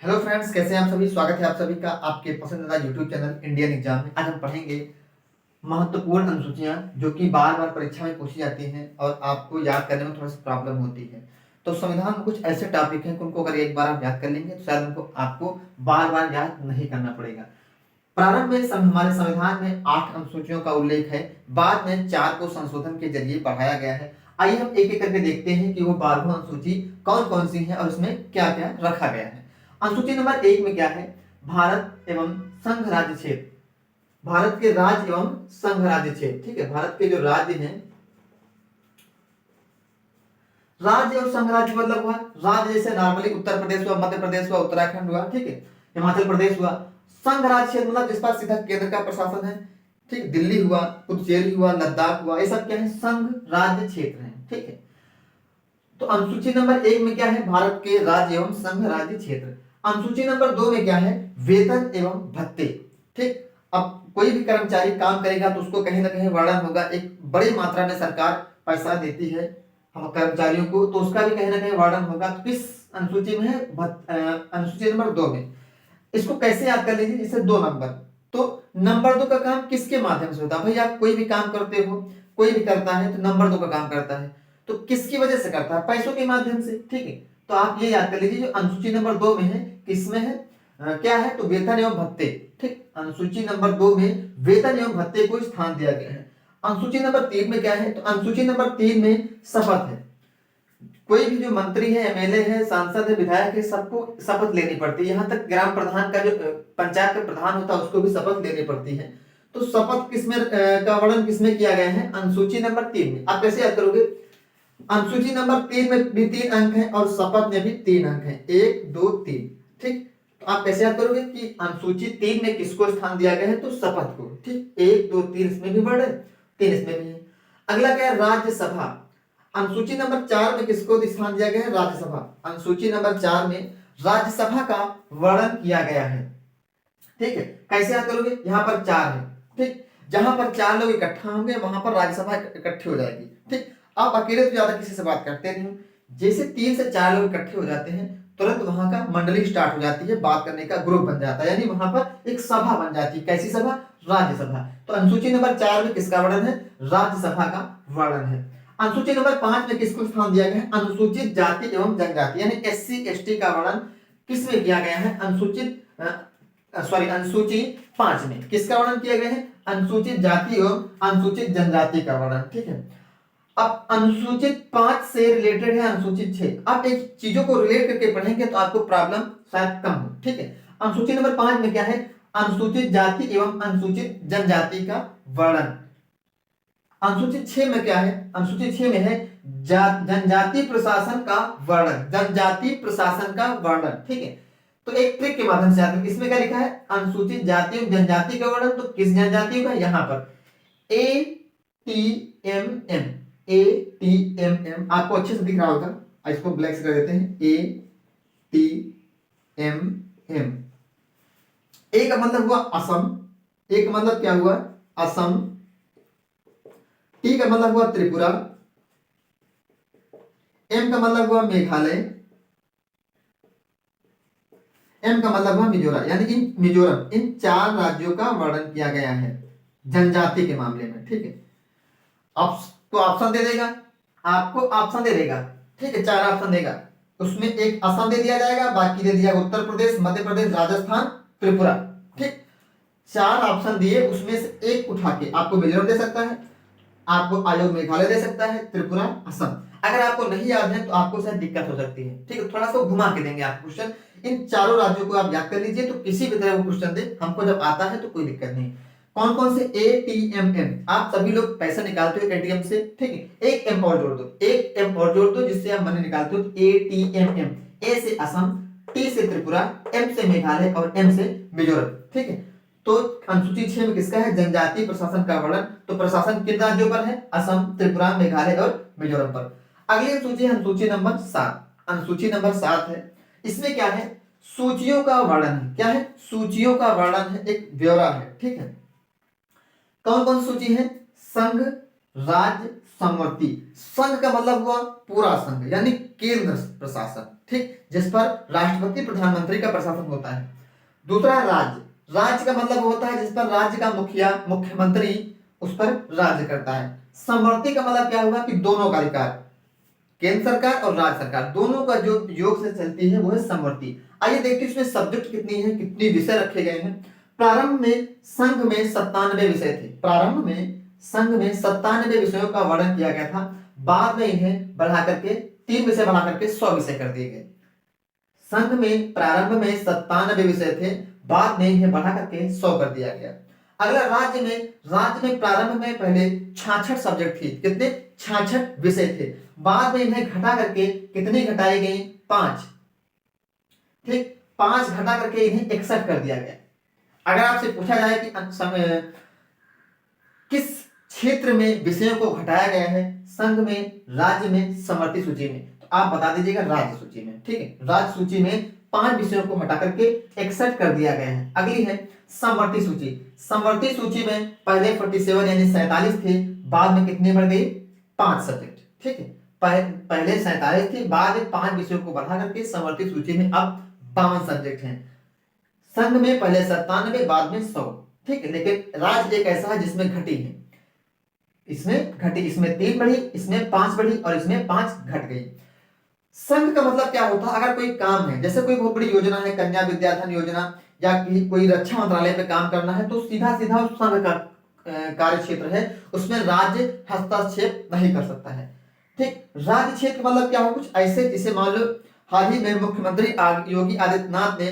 Hello friends, कैसे हैं आप सभी। स्वागत है आप सभी का आपके पसंदीदा यूट्यूब चैनल इंडियन एग्जाम में। आज हम पढ़ेंगे महत्वपूर्ण अनुसूचियां जो कि बार बार परीक्षा में पूछी जाती हैं और आपको याद करने में थोड़ा सा प्रॉब्लम होती है। तो संविधान में कुछ ऐसे टॉपिक हैं कि उनको अगर एक बार आप याद कर लेंगे तो शायद उनको आपको बार बार याद नहीं करना पड़ेगा। प्रारंभ में हमारे संविधान में 8 अनुसूचियों का उल्लेख है, बाद में 4 को संशोधन के जरिए बढ़ाया गया है। आइए हम एक एक करके देखते हैं कि वो 12वां अनुसूची कौन कौन सी है और उसमें क्या क्या रखा गया है। अनुसूची नंबर 1 में क्या है? भारत एवं संघ राज्य क्षेत्र। भारत के राज्य एवं संघ राज्य क्षेत्र, ठीक है। भारत के जो राज्य हैं, राज्य और संघ राज्य मतलब हुआ राज्य जैसे नॉर्मली उत्तर प्रदेश हुआ, मध्य प्रदेश हुआ, उत्तराखंड हुआ, ठीक है, हिमाचल प्रदेश हुआ। संघ राज्य क्षेत्र मतलब जिस पर सीधा केंद्र का प्रशासन है, ठीक। दिल्ली हुआ, पुडुचेरी हुआ, लद्दाख हुआ, ये सब क्या है? संघ राज्य क्षेत्र है, ठीक है। तो अनुसूची नंबर 1 में क्या है? भारत के राज्य एवं संघ राज्य क्षेत्र। अनुसूची नंबर 2 में क्या है? वेतन एवं भत्ते, ठीक। अब कोई भी कर्मचारी काम करेगा तो उसको कहीं ना कहीं वर्णन होगा। एक बड़ी मात्रा में सरकार पैसा देती है हम कर्मचारियों को, तो उसका भी कहीं ना कहीं वर्णन होगा। तो किस अनुसूची में है? अनुसूची नंबर 2 में। इसको कैसे याद कर लीजिए? जैसे 2 नंबर, तो नंबर 2 का काम किसके माध्यम से होता है? भाई आप कोई भी काम करते हो, कोई भी करता है तो नंबर 2 का काम करता है, तो किसकी वजह से करता है? पैसों के माध्यम से, ठीक है। तो आप ये याद कर लीजिए जो अनुसूची नंबर 2 में है, किसमें है? क्या है? तो वेतन एवं भत्ते, ठीक। अनुसूची नंबर 2 में वेतन एवं भत्ते को स्थान दिया गया है। अनुसूची नंबर 3 में क्या है? तो अनुसूची नंबर 3 में शपथ है। कोई भी जो मंत्री है, एमएलए है, सांसद है, विधायक है, सबको शपथ लेनी पड़ती है। यहाँ तक ग्राम प्रधान का जो पंचायत का प्रधान होता है उसको भी शपथ लेनी पड़ती है। तो शपथ किसमें का वर्णन किसमें किया गया है? अनुसूची नंबर 3 में। आप कैसे याद करोगे? अनुसूची नंबर 3 में भी 3 अंक हैं और शपथ में भी 3 अंक हैं, 1 2 3, ठीक। तो आप कैसे याद करोगे कि अनुसूची 3 में किसको स्थान दिया गया है? तो शपथ को, ठीक। 1 2 3 इसमें भी वर्ड है, 3 इसमें भी है। अगला क्या है? राज्यसभा। अनुसूची नंबर 4 में किसको स्थान दिया गया है? राज्यसभा। अनुसूची नंबर 4 में राज्यसभा का वर्णन किया गया है, ठीक है। कैसे याद करोगे? यहाँ पर 4 है, ठीक। जहां पर 4 लोग इकट्ठा होंगे वहां पर राज्यसभा इकट्ठी हो जाएगी, ठीक। आप अकेले तो ज्यादा किसी से बात करते नहीं हो। जैसे 3 से 4 लोग इकट्ठे हो जाते हैं, तुरंत वहां का मंडली स्टार्ट हो जाती है, बात करने का ग्रुप बन जाता है, यानी वहां पर एक सभा बन जाती है। कैसी सभा? राज्यसभा। तो अनुसूची नंबर 4 में किसका वर्णन है? राज्यसभा का वर्णन है। अनुसूची नंबर 5 में किसको स्थान दिया गया है? अनुसूचित जाति एवं जनजाति, यानी एससी एसटी का वर्णन किसमें किया गया है? अनुसूची 5 में किसका वर्णन किया गया है? अनुसूचित जाति एवं अनुसूचित जनजाति का वर्णन, ठीक है। अब अनुसूचित 5 से रिलेटेड है अनुसूचित 6। आप एक चीजों को रिलेट करके पढ़ेंगे तो आपको प्रॉब्लम शायद कम हो, ठीक है। अनुसूची नंबर 5 में क्या है? अनुसूचित जाति एवं अनुसूचित जनजाति का वर्णन। अनुसूचित 6 में क्या है? अनुसूचित 6 में है जनजाति प्रशासन का वर्णन, जनजाति प्रशासन का वर्णन, ठीक है। तो एक ट्रिक के माध्यम से आते हैं। इसमें क्या लिखा है? अनुसूचित जाति एवं जनजाति का वर्णन, तो किस जनजाति का? यहाँ पर A T M M, A T M M आपको अच्छे से दिख रहा होगा। इसको ब्लैक से कर देते हैं, ए टी एम एम। ए का मतलब हुआ असम, ए का मतलब क्या हुआ? असम। टी का मतलब हुआ त्रिपुरा, एम का मतलब हुआ मेघालय, एम का मतलब हुआ मिजोरम, यानी इन मिजोरम, इन 4 राज्यों का वर्णन किया गया है जनजाति के मामले में, ठीक है। तो ऑप्शन दे देगा, आपको ऑप्शन दे देगा, ठीक है। 4 ऑप्शन देगा, उसमें एक असम दे दिया जाएगा, बाकी दे दिया उत्तर प्रदेश, मध्य प्रदेश, राजस्थान, त्रिपुरा, ठीक। 4 ऑप्शन दिए, उसमें से एक उठा के आपको मिजोरम दे सकता है, आपको आयोग मेघालय दे सकता है, त्रिपुरा, असम। अगर आपको नहीं याद है तो आपको शायद दिक्कत हो सकती है, ठीक है। थोड़ा सा घुमा के देंगे आपको क्वेश्चन। इन चारों राज्यों को आप याद कर लीजिए, तो किसी भी तरह का क्वेश्चन दे, हमको जब आता है तो कोई दिक्कत नहीं। कौन कौन से? A T M M. आप सभी लोग पैसा निकालते हो एटीएम से, ठीक है। एक एम और जोड़ दो, एक एम और जोड़ दो, जिससे आप मनी निकालते हो। ए टी एम एम, ए से असम, टी से त्रिपुरा, एम से मेघालय और एम से मिजोरम, ठीक है। तो अनुसूची 6 में किसका है? जनजाति प्रशासन का वर्णन। तो प्रशासन किन राज्यों पर है? असम, त्रिपुरा, मेघालय और मिजोरम पर। अगली अनुसूची है अनुसूची नंबर 7। अनुसूची नंबर 7 है, इसमें क्या है? सूचियों का वर्णन है। क्या है? सूचियों का वर्णन है, एक ब्यौरा है, ठीक है। कौन कौन सूची है? संघ, राज्य, संवर्ती। संघ का मतलब हुआ पूरा संघ यानी केंद्र प्रशासन, ठीक, जिस पर राष्ट्रपति प्रधानमंत्री का प्रशासन होता है। दूसरा है राज्य। राज्य का मतलब होता है जिस पर राज्य का मुखिया मुख्यमंत्री उस पर राज्य करता है। संवर्ती का मतलब क्या हुआ कि दोनों का अधिकार, केंद्र सरकार और राज्य सरकार दोनों का जो योग से चलती है वो है संवर्ती। आइए देखते हैं इसमें सब्जेक्ट कितनी है, कितनी विषय रखे गए हैं। प्रारंभ में संघ में 97 विषय थे। प्रारंभ में संघ में 97 विषयों का वर्णन किया गया था। बाद में इन्हें बढ़ा करके 3 विषय बढ़ा करके 100 विषय कर दिए गए। संघ में प्रारंभ में 97 विषय थे, बाद में इन्हें बढ़ा करके 100 कर दिया गया। अगला राज्य में प्रारंभ में पहले 66 सब्जेक्ट थी। कितने? 66 विषय थे। बाद में इन्हें घटा करके कितनी घटाई गई? 5, ठीक, 5 घटा करके इन्हें 61 कर दिया गया। अगर आपसे पूछा जाए कि किस क्षेत्र में विषयों को घटाया गया है, संघ में, राज्य में, समवर्ती सूची में, तो आप बता दीजिएगा राज्य सूची में, ठीक है। राज्य सूची में 5 विषयों को हटा करके 61 कर दिया गया है। अगली है समवर्ती सूची। समवर्ती सूची में पहले 47 यानी 47 थे, बाद में कितनी बढ़ गई? 5 सब्जेक्ट, ठीक है। पहले 47 थी, बाद में 5 विषयों को बढ़ा करके समवर्ती सूची में अब 52 सब्जेक्ट हैं। संघ में पहले 97, बाद में 100, ठीक है। लेकिन राज्य एक ऐसा है जिसमें घटी है, इसमें घटी, इसमें 3 बढ़ी, इसमें 5 बढ़ी और इसमें 5 घट गई। संघ का मतलब क्या होता है? अगर कोई काम है, जैसे कोई बहुत बड़ी योजना है, कन्या विद्याधन योजना, या कोई रक्षा मंत्रालय पे काम करना है, तो सीधा सीधा उस संघ का कार्य क्षेत्र है, उसमें राज्य हस्तक्षेप नहीं कर सकता है, ठीक। राज्य क्षेत्र मतलब क्या हो? कुछ ऐसे, जिसे मान लो हाल ही में मुख्यमंत्री योगी आदित्यनाथ ने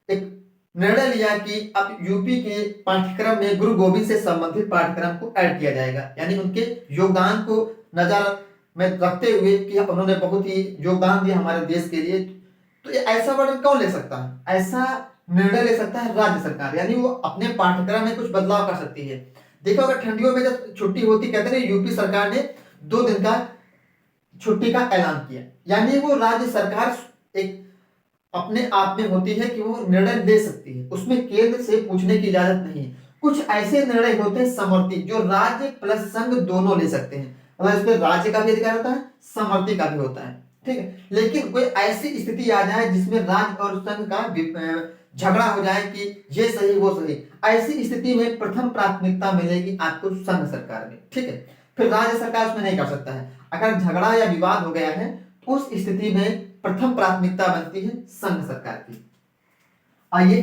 एक निर्णय लिया कि अब यूपी के पाठ्यक्रम में गुरु गोविंद से संबंधित पाठ्यक्रम को ऐड किया जाएगा, यानी उनके योगदान को नजर में रखते हुए कि उन्होंने बहुत ही योगदान दिया हमारे देश के लिए। तो ये ऐसा वर्णन कौन ले सकता है? ऐसा निर्णय ले सकता है राज्य सरकार, यानी वो अपने पाठ्यक्रम में कुछ बदलाव कर सकती है। देखो, अगर ठंडियों में जब छुट्टी होती, कहते हैं यूपी सरकार ने 2 दिन का छुट्टी का ऐलान किया, यानी वो राज्य सरकार एक अपने आप में होती है कि वो निर्णय ले सकती है, उसमें केंद्र से पूछने की इजाजत नहीं है। कुछ ऐसे निर्णय होते हैं समवर्ती, जो राज्य प्लस संघ दोनों ले सकते हैं, मतलब इसमें राज्य का भी अधिकार होता है, समवर्ती का भी होता है, ठीक है। लेकिन कोई ऐसी स्थिति आ जाए जिसमें राज्य और संघ का झगड़ा हो जाए कि ये सही वो सही, ऐसी स्थिति में प्रथम प्राथमिकता मिलेगी आपको संघ सरकार में, ठीक है। फिर राज्य सरकार उसमें नहीं कर सकता है। अगर झगड़ा या विवाद हो गया है तो उस स्थिति में प्रथम प्राथमिकता बनती है संघ सरकार की। आइए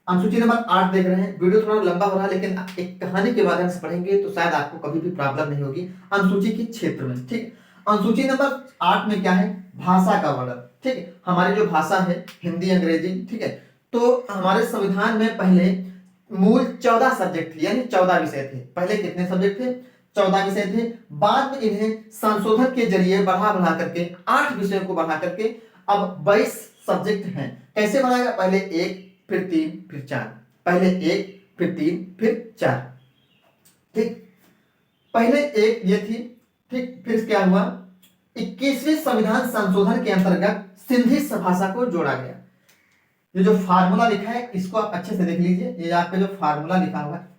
अनुसूची नंबर 8 देख रहे हैं। वीडियो थोड़ा लंबा हो रहा है, लेकिन एक कहानी के माध्यम से पढ़ेंगे तो शायद आपको कभी भी प्रॉब्लम नहीं होगी अनुसूची के क्षेत्र में, ठीक। अनुसूची नंबर 8 में क्या है? भाषा का वर्णन, ठीक है। हमारी जो भाषा है हिंदी, अंग्रेजी, ठीक है। तो हमारे संविधान में पहले मूल 14 सब्जेक्ट थे, यानी 14 विषय थे। पहले कितने सब्जेक्ट थे? 14 विषय थे। बाद में इन्हें संशोधन के जरिए बढ़ा करके 8 विषयों को बढ़ा करके अब 22 सब्जेक्ट हैं। कैसे बढ़ाएगा? पहले 1, फिर 3, फिर 4, पहले 1, फिर 3, फिर 4, ठीक। पहले 1 ये थी, ठीक। फिर क्या हुआ? 21वें संविधान संशोधन के अंतर्गत सिंधी भाषा को जोड़ा गया। ये जो फार्मूला लिखा है इसको आप अच्छे से देख लीजिए। ये आपका जो फार्मूला लिखा हुआ है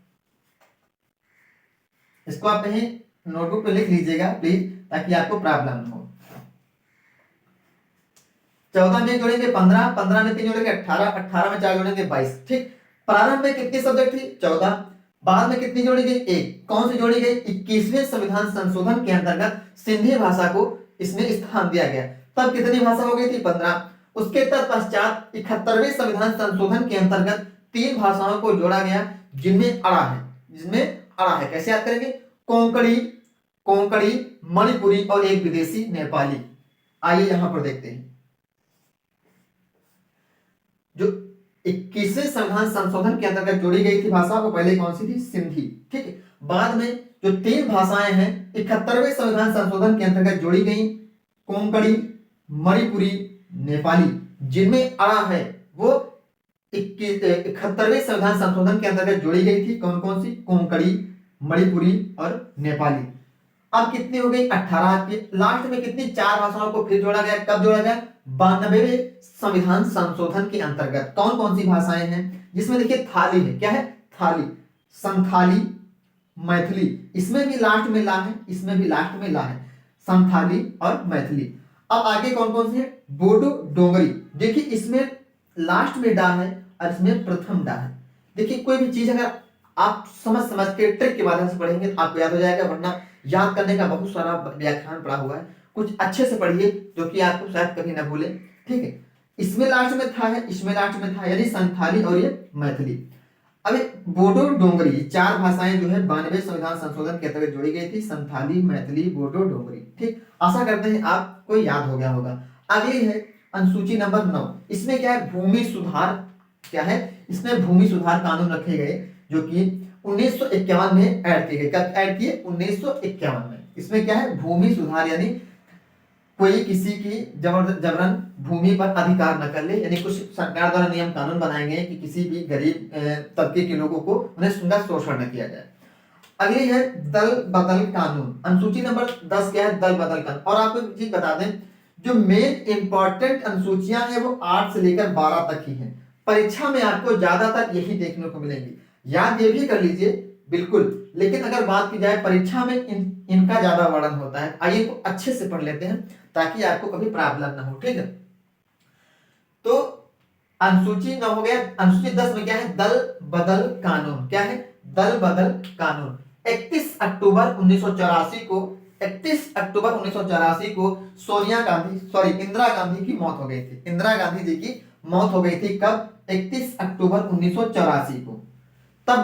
इसको आप कहीं नोटबुक पे लिख लीजिएगा प्लीज, ताकि आपको प्रॉब्लम न हो। 14 में जोड़ेंगे 15, 15 में 3 जोड़ेंगे 18, 18 में 4 जोड़ेंगे 22, ठीक। प्रारंभ में कितनी सब्जेक्ट थी? 14। बाद में कितनी जोड़ी गई? 1। कौन सी जोड़ी गई? 21वें संविधान संशोधन के अंतर्गत सिंधी भाषा को इसमें स्थान दिया गया। तब कितनी भाषा हो गई थी? 15। उसके तत्पश्चात 71वें संविधान संशोधन के अंतर्गत 3 भाषाओं को जोड़ा गया, जिनमें अड़ा है, कैसे याद करेंगे? कोंकणी, मणिपुरी और एक विदेशी नेपाली। आइए यहां पर देखते हैं। जो 21वें संविधान संशोधन के अंतर्गत जोड़ी गई थी भाषा, वो पहले कौन सी थी? सिंधी, ठीक है। बाद में जो 3 भाषाएं हैं 71वें संविधान संशोधन के अंतर्गत जोड़ी गई, कोंकणी, मणिपुरी, नेपाली, जिनमें अड़ा है वो 71वें संविधान संशोधन के अंतर्गत जोड़ी गई थी। कौन कौन सी? कोंकणी, मणिपुरी और नेपाली। अब कितनी हो गई? 18। लास्ट में कितनी? 4 भाषाओं को फिर जोड़ा गया। कब जोड़ा गया? 92वें संविधान संशोधन के अंतर्गत। कौन कौन सी भाषाएं हैं? जिसमें देखिए थाली है। क्या है? थाली, संथाली, मैथिली, इसमें भी लास्ट में ला है, इसमें भी लास्ट में ला है, संथाली और मैथिली। अब आगे कौन कौन से है, बोडो डोंगरी, देखिए इसमें लास्ट में डा है और इसमें प्रथम डा है। देखिए कोई भी चीज अगर आप समझ के ट्रिक के माध्यम से पढ़ेंगे तो आपको याद हो जाएगा, वरना याद करने का बहुत सारा व्याख्यान पड़ा हुआ है, कुछ अच्छे से पढ़िए जो कि आपको शायद कभी ना भूले, ठीक है। इसमें लास्ट में था है, इसमें लास्ट में था, यानी संथाली और ये मैथिली। अब बोडो डोंगरी, चार भाषाएं जो है 92 संविधान संशोधन के तहत जोड़ी गई थी, संथाली, मैथिली, बोडो डोंगरी, ठीक। आशा करते हैं आपको याद हो गया होगा। अगली है अनुसूची नंबर 9, इसमें क्या है, भूमि सुधार, क्या है, इसमें भूमि सुधार कानून रखे गए जो कि 1951 में ऐड किए गए। कब ऐड किए, 1951 में। इसमें क्या है, भूमि सुधार, यानी कोई किसी की जबरन भूमि पर अधिकार न कर ले, यानी कुछ सरकार द्वारा नियम कानून बनाए गए कि किसी भी गरीब तबके के लोगों को उन्हें सुंदर शोषण न किया जाए। अगली है दल बदल कानून, अनुसूची नंबर 10 क्या है, दल बदल कानून। और आपको एक चीज बता दें, जो मेन इंपॉर्टेंट अनुसूचियां हैं वो 8 से लेकर 12 तक ही हैं। परीक्षा में आपको ज्यादातर यही देखने को मिलेंगी, याद ये भी कर लीजिए बिल्कुल। लेकिन अगर बात की जाए परीक्षा में इनका ज्यादा वर्णन होता है। आइए को अच्छे से पढ़ लेते हैं ताकि आपको कभी प्रॉब्लम ना हो, ठीक है। तो अनुसूची 9 हो गया। अनुसूची 10 में क्या है, दल बदल कानून, क्या है, दल बदल कानून। 31 अक्टूबर 1984 को 31 अक्टूबर 1984 को सोनिया गांधी, सॉरी इंदिरा गांधी की मौत हो गई थी। इंदिरा गांधी जी की मौत हो गई थी कब, 31 अक्टूबर 1984 को। तब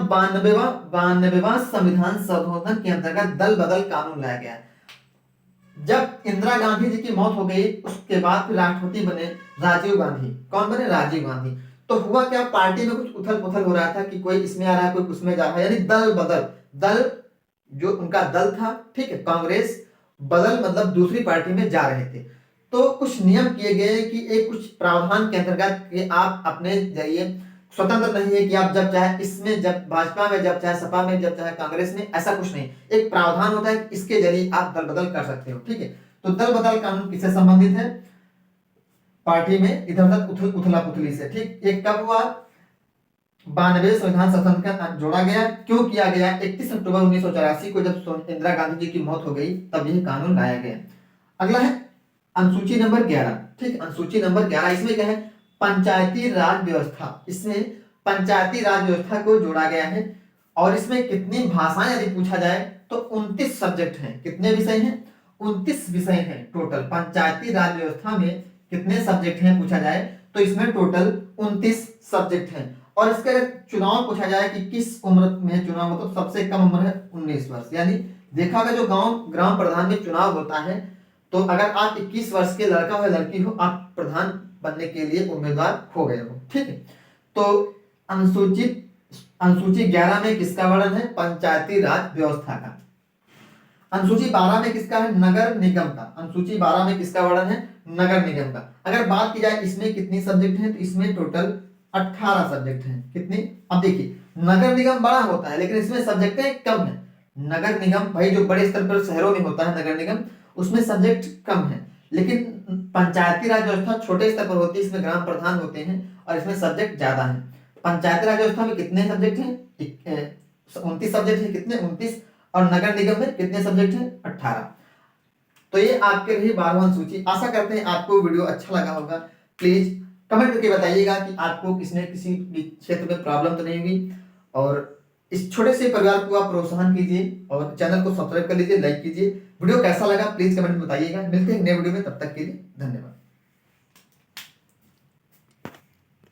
92वां संविधान संशोधन के अंतर्गत दल बदल कानून लाया गया। जब इंदिरा गांधी जी की मौत हो गई उसके बाद फिर राष्ट्रपति बने राजीव गांधी। कौन बने, राजीव गांधी। तो हुआ क्या, पार्टी में कुछ उथल पुथल हो रहा था कि कोई इसमें आ रहा है, कोई उसमें जा रहा है, यानी दल बदल। दल जो उनका दल था, ठीक है, कांग्रेस, बदल मतलब दूसरी पार्टी में जा रहे थे। तो कुछ नियम किए गए कि एक कुछ प्रावधान के अंतर्गत कि आप अपने जरिए स्वतंत्र नहीं है कि आप जब चाहे इसमें, जब भाजपा में, जब चाहे सपा में, जब चाहे कांग्रेस में, ऐसा कुछ नहीं। एक प्रावधान होता है इसके जरिए आप दल बदल कर सकते हो, ठीक है। तो दल बदल कानून किससे संबंधित है, पार्टी में इधर उधर उथला पुथली से, ठीक। एक कब हुआ, 92 संविधान संशोधन का जोड़ा गया। क्यों किया गया, 31 अक्टूबर 1984 को जब इंदिरा गांधी जी की मौत हो गई तब यह कानून लाया गया। अगला है अनुसूची नंबर 11, ठीक। अनुसूची नंबर 11, इसमें क्या है, पंचायती राज व्यवस्था। इसमें पंचायती राज व्यवस्था को जोड़ा गया है। और इसमें कितनी भाषाएं यदि पूछा जाए तो 29 सब्जेक्ट हैं। कितने विषय हैं, 29 विषय हैं टोटल। पंचायती राज व्यवस्था में कितने सब्जेक्ट हैं पूछा जाए तो इसमें टोटल 29 सब्जेक्ट हैं। और इसके अगर चुनाव पूछा जाए कि किस उम्र में चुनाव, मतलब सबसे कम उम्र है 19 वर्ष। यानी देखा अगर जो ग्राम प्रधान में चुनाव होता है तो अगर आप 21 वर्ष के लड़का हो या लड़की हो, आप प्रधान बनने के लिए उम्मीदवार हो गए हो, ठीक है। तो अनुसूची 11 में किसका वर्णन है, पंचायती राज व्यवस्था का। अनुसूची 12 में किसका है, नगर निगम का। अनुसूची 12 में किसका वर्णन है, नगर निगम का। अगर बात की जाए इसमें कितनी सब्जेक्ट हैं तो इसमें टोटल 18 सब्जेक्ट हैं। कितनी, अब देखिए नगर निगम बड़ा होता है लेकिन इसमें सब्जेक्टें कम है। नगर निगम भाई जो बड़े स्तर पर शहरों में होता है नगर निगम, उसमें सब्जेक्ट कम है। लेकिन पंचायती राज व्यवस्था छोटे स्तर पर होती है, इसमें ग्राम प्रधान होते हैं और इसमें सब्जेक्ट ज्यादा है। पंचायती राज व्यवस्था में कितने सब्जेक्ट हैं, 29 सब्जेक्ट है। कितने, 29। और नगर निगम में कितने सब्जेक्ट हैं, 18। तो ये आपके लिए 12वां अनुसूची। आशा करते हैं आपको वीडियो अच्छा लगा होगा। प्लीज कमेंट करके बताइएगा कि आपको किसी क्षेत्र में प्रॉब्लम तो नहीं हुई। और इस छोटे से परिवार को आप प्रोत्साहन कीजिए और चैनल को सब्सक्राइब कर लीजिए, लाइक कीजिए। वीडियो कैसा लगा प्लीज कमेंट में बताइएगा। मिलते हैं नए वीडियो में, तब तक के लिए धन्यवाद।